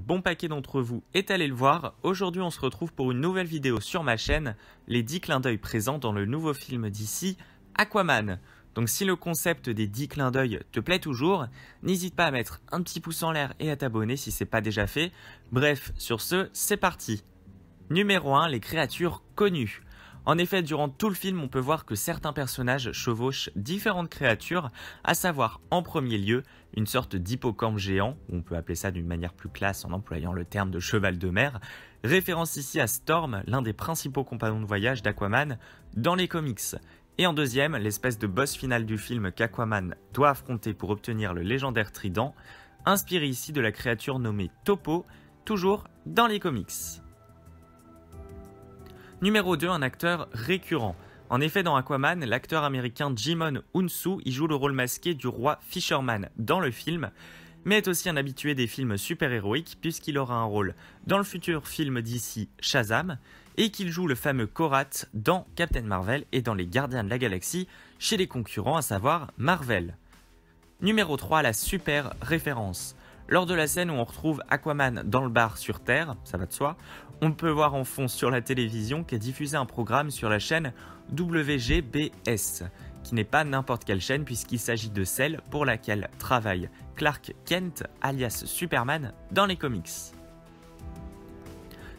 bon paquet d'entre vous est allé le voir. Aujourd'hui, on se retrouve pour une nouvelle vidéo sur ma chaîne, les 10 clins d'œil présents dans le nouveau film d'ici, Aquaman. Donc si le concept des 10 clins d'œil te plaît toujours, n'hésite pas à mettre un petit pouce en l'air et à t'abonner si c'est pas déjà fait. Bref, sur ce, c'est parti. Numéro 1, les créatures connues. En effet, durant tout le film, on peut voir que certains personnages chevauchent différentes créatures, à savoir en premier lieu une sorte d'hippocampe géant, ou on peut appeler ça d'une manière plus classe en employant le terme de cheval de mer, référence ici à Storm, l'un des principaux compagnons de voyage d'Aquaman dans les comics. Et en deuxième, l'espèce de boss final du film qu'Aquaman doit affronter pour obtenir le légendaire trident, inspiré ici de la créature nommée Topo, toujours dans les comics. Numéro 2, un acteur récurrent. En effet, dans Aquaman, l'acteur américain Djimon Hounsou y joue le rôle masqué du roi Fisherman dans le film, mais est aussi un habitué des films super-héroïques puisqu'il aura un rôle dans le futur film d'ici Shazam et qu'il joue le fameux Korath dans Captain Marvel et dans les Gardiens de la Galaxie chez les concurrents, à savoir Marvel. Numéro 3, la super référence. Lors de la scène où on retrouve Aquaman dans le bar sur Terre, ça va de soi, on peut voir en fond sur la télévision qu'est diffusé un programme sur la chaîne WGBS, qui n'est pas n'importe quelle chaîne puisqu'il s'agit de celle pour laquelle travaille Clark Kent, alias Superman, dans les comics.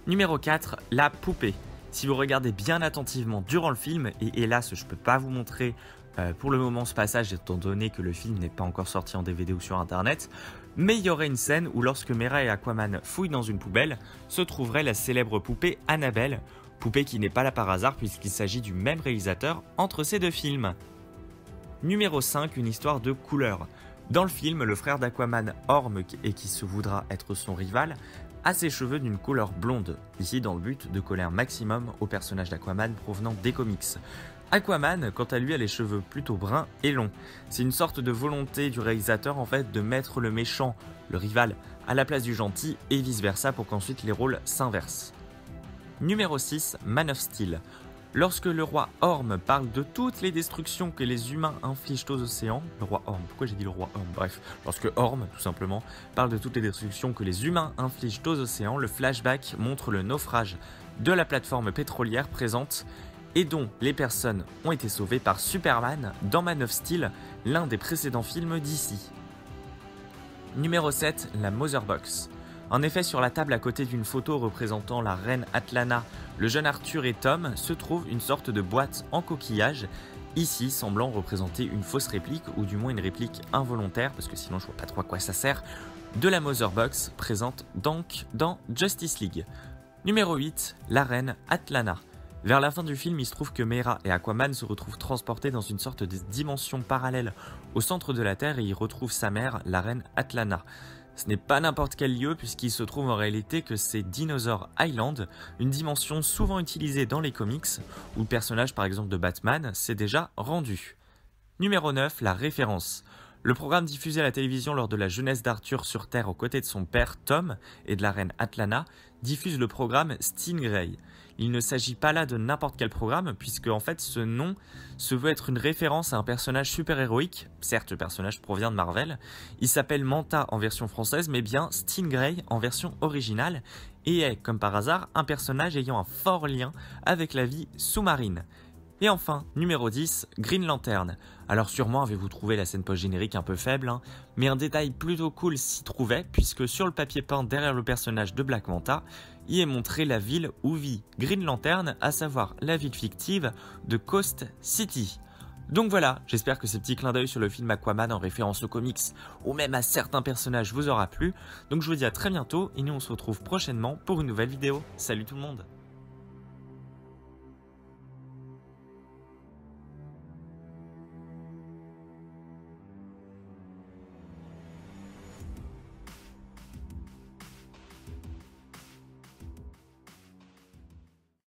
Numéro 4, la poupée. Si vous regardez bien attentivement durant le film, et hélas je ne peux pas vous montrer pour le moment ce passage étant donné que le film n'est pas encore sorti en DVD ou sur internet, mais il y aurait une scène où lorsque Mera et Aquaman fouillent dans une poubelle, se trouverait la célèbre poupée Annabelle, poupée qui n'est pas là par hasard puisqu'il s'agit du même réalisateur entre ces deux films. Numéro 5, une histoire de couleur. Dans le film, le frère d'Aquaman, Orm, et qui se voudra être son rival, a ses cheveux d'une couleur blonde, ici dans le but de coller un maximum au personnage d'Aquaman provenant des comics. Aquaman, quant à lui, a les cheveux plutôt bruns et longs. C'est une sorte de volonté du réalisateur en fait de mettre le méchant, le rival, à la place du gentil et vice versa pour qu'ensuite les rôles s'inversent. Numéro 6, Man of Steel. Lorsque le roi Orm parle de toutes les destructions que les humains infligent aux océans, le roi Orm, pourquoi j'ai dit le roi Orm? Bref, lorsque Orm, tout simplement, parle de toutes les destructions que les humains infligent aux océans, le flashback montre le naufrage de la plateforme pétrolière présente et dont les personnes ont été sauvées par Superman dans Man of Steel, l'un des précédents films d'ici. Numéro 7, la Mother Box. En effet, sur la table à côté d'une photo représentant la reine Atlana, le jeune Arthur et Tom se trouve une sorte de boîte en coquillage, ici semblant représenter une fausse réplique, ou du moins une réplique involontaire, parce que sinon je vois pas trop à quoi ça sert, de la Mother Box présente donc dans Justice League. Numéro 8, la reine Atlana. Vers la fin du film, il se trouve que Mera et Aquaman se retrouvent transportés dans une sorte de dimension parallèle au centre de la Terre et y retrouvent sa mère, la reine Atlana. Ce n'est pas n'importe quel lieu puisqu'il se trouve en réalité que c'est Dinosaur Island, une dimension souvent utilisée dans les comics où le personnage par exemple de Batman s'est déjà rendu. Numéro 9, la référence. Le programme diffusé à la télévision lors de la jeunesse d'Arthur sur Terre aux côtés de son père Tom et de la reine Atlana diffuse le programme Stingray. Il ne s'agit pas là de n'importe quel programme puisque en fait ce nom se veut être une référence à un personnage super-héroïque, certes le personnage provient de Marvel, il s'appelle Manta en version française mais bien Stingray en version originale et est comme par hasard un personnage ayant un fort lien avec la vie sous-marine. Et enfin, numéro 10, Green Lantern. Alors sûrement avez-vous trouvé la scène post-générique un peu faible, mais un détail plutôt cool s'y trouvait, puisque sur le papier peint derrière le personnage de Black Manta, y est montré la ville où vit Green Lantern, à savoir la ville fictive de Coast City. Donc voilà, j'espère que ces petits clins d'œil sur le film Aquaman en référence aux comics, ou même à certains personnages vous aura plu. Donc je vous dis à très bientôt, et nous on se retrouve prochainement pour une nouvelle vidéo. Salut tout le monde!